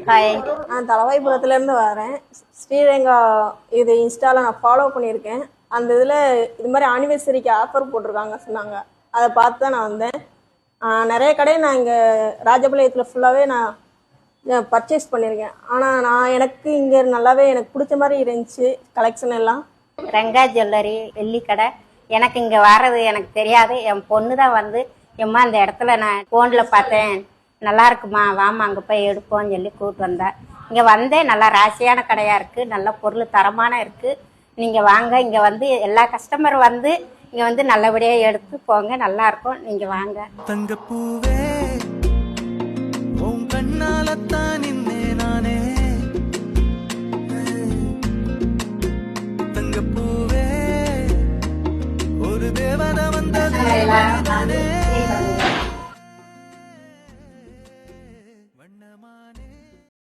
Hi. நான் தலவாய்புரத்துலேருந்து வரேன். ஸ்ரீரங்கா இது இன்ஸ்டாவில் நான் ஃபாலோ பண்ணியிருக்கேன். அந்த இதில் இது மாதிரி ஆனிவர்சரிக்கு ஆஃபர் போட்டிருக்காங்க சொன்னாங்க. அதை பார்த்து தான் நான் வந்தேன். நிறைய கடையை நான் இங்கே ராஜபாளையத்தில் ஃபுல்லாகவே நான் பர்ச்சேஸ் பண்ணியிருக்கேன். ஆனால் எனக்கு இங்கே நல்லாவே எனக்கு பிடிச்ச மாதிரி இருந்துச்சு கலெக்ஷன் எல்லாம். ரங்கா ஜுவல்லரி வெள்ளி கடை. எனக்கு இங்கே வர்றது எனக்கு தெரியாது. என் பொண்ணு தான் வந்து எம்மா இந்த இடத்துல நான் ஃபோனில் பார்த்தேன், நல்லா இருக்குமா, வாமா அங்கே போய் எடுப்போம்னு சொல்லி கூப்பிட்டு வந்தேன். இங்கே வந்தேன், நல்லா ராசியான கடையாக இருக்குது, நல்ல பொருள் தரமான இருக்குது. நீங்கள் வாங்க, இங்கே வந்து எல்லா கஸ்டமர் வந்து இங்கே வந்து நல்லபடியாக எடுத்து போங்க, நல்லாயிருக்கும். நீங்கள் வாங்க. தங்கப்பூவே